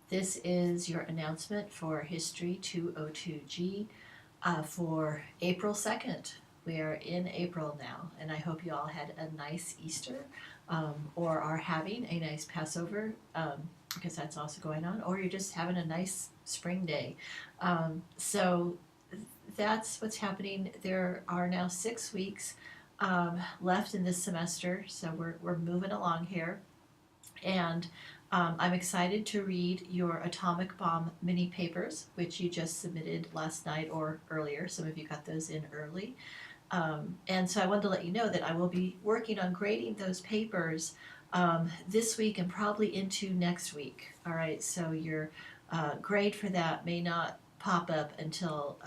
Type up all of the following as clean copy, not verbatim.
This is your announcement for History 202G for April 2nd. We are in April now, and I hope you all had a nice Easter or are having a nice Passover because that's also going on, or you're just having a nice spring day. So that's what's happening. There are now 6 weeks left in this semester, so we're moving along here. And I'm excited to read your atomic bomb mini papers, which you just submitted last night or earlier. Some of you got those in early. And so I wanted to let you know that I will be working on grading those papers this week and probably into next week. All right, so your grade for that may not pop up until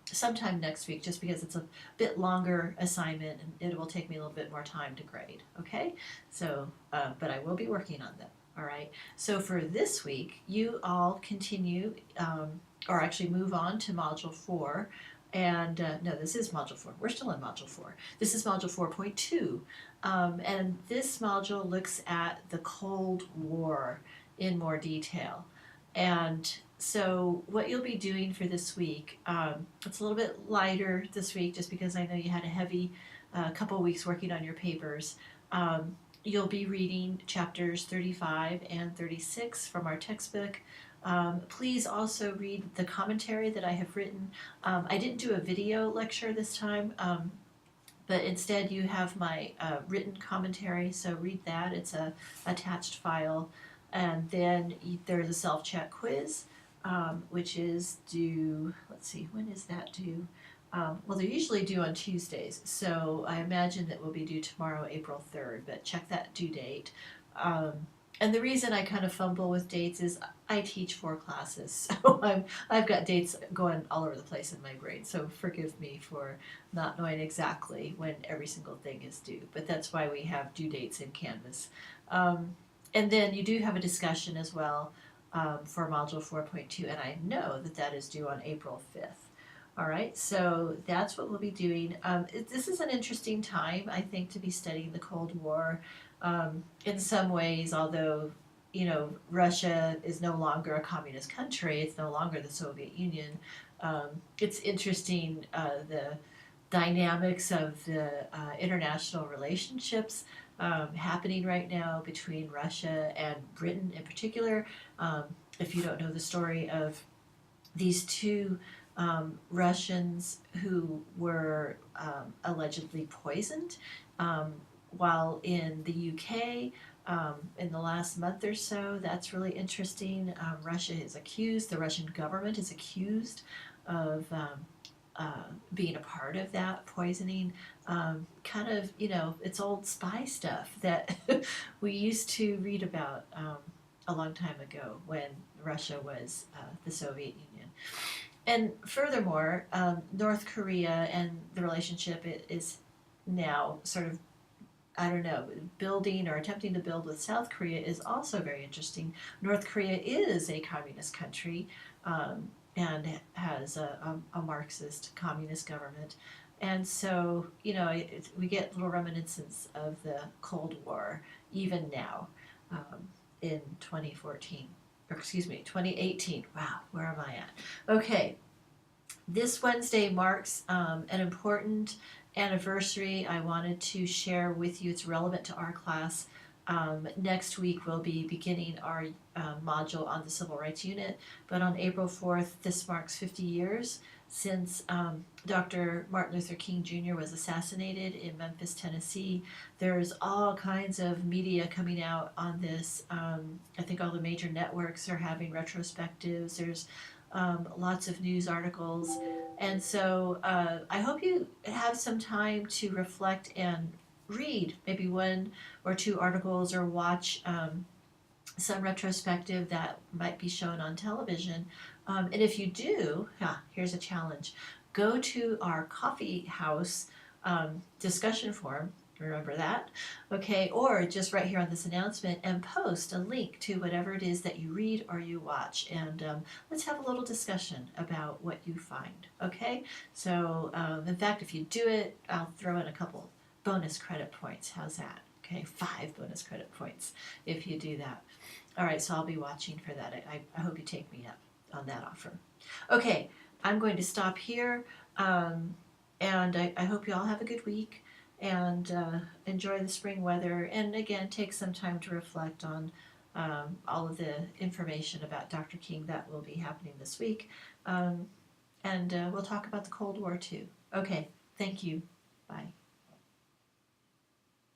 sometime next week, just because it's a bit longer assignment and it will take me a little bit more time to grade. Okay, so but I will be working on them. All right, so for this week, you all continue or actually move on to Module 4. And no, this is Module 4. We're still in Module 4. This is Module 4.2. And this module looks at the Cold War in more detail. And so what you'll be doing for this week, it's a little bit lighter this week just because I know you had a heavy couple weeks working on your papers. You'll be reading chapters 35 and 36 from our textbook. Please also read the commentary that I have written. I didn't do a video lecture this time, but instead you have my written commentary, so read that. It's a attached file. And then there's a self-check quiz, which is due, let's see, when is that due? Well, they're usually due on Tuesdays, so I imagine that will be due tomorrow, April 3rd, but check that due date. And the reason I kind of fumble with dates is I teach 4 classes, so I've got dates going all over the place in my brain, so forgive me for not knowing exactly when every single thing is due, but that's why we have due dates in Canvas. And then you do have a discussion as well for Module 4.2, and I know that that is due on April 5th. All right, so that's what we'll be doing. This is an interesting time, I think, to be studying the Cold War. In some ways, although, you know, Russia is no longer a communist country, it's no longer the Soviet Union. It's interesting the dynamics of the international relationships happening right now between Russia and Britain in particular. If you don't know the story of these two Russians who were allegedly poisoned while in the UK in the last month or so. That's really interesting. Russia is accused, the Russian government is accused of being a part of that poisoning. Kind of, you know, it's old spy stuff that we used to read about a long time ago when Russia was the Soviet Union. And furthermore, North Korea and the relationship is now sort of, I don't know, building or attempting to build with South Korea is also very interesting. North Korea is a communist country and has a Marxist communist government. And so, you know, we get little reminiscence of the Cold War even now in 2014. Or excuse me, 2018. Wow, where am I at? Okay, this Wednesday marks an important anniversary I wanted to share with you. It's relevant to our class. Next week we'll be beginning our module on the Civil Rights Unit, but on April 4th, this marks 50 years since Dr. Martin Luther King Jr. was assassinated in Memphis, Tennessee. There's all kinds of media coming out on this. I think all the major networks are having retrospectives. There's lots of news articles. And so I hope you have some time to reflect and read maybe 1 or 2 articles or watch some retrospective that might be shown on television. And if you do, here's a challenge. Go to our coffee house discussion forum, remember that, okay, or just right here on this announcement and post a link to whatever it is that you read or you watch, and let's have a little discussion about what you find, okay? So in fact, if you do it, I'll throw in a couple bonus credit points. How's that? Okay, 5 bonus credit points if you do that. All right, so I'll be watching for that. I hope you take me up on that offer. Okay, I'm going to stop here, and I hope you all have a good week and enjoy the spring weather. And again, take some time to reflect on all of the information about Dr. King that will be happening this week. And we'll talk about the Cold War too. Okay, thank you. Bye.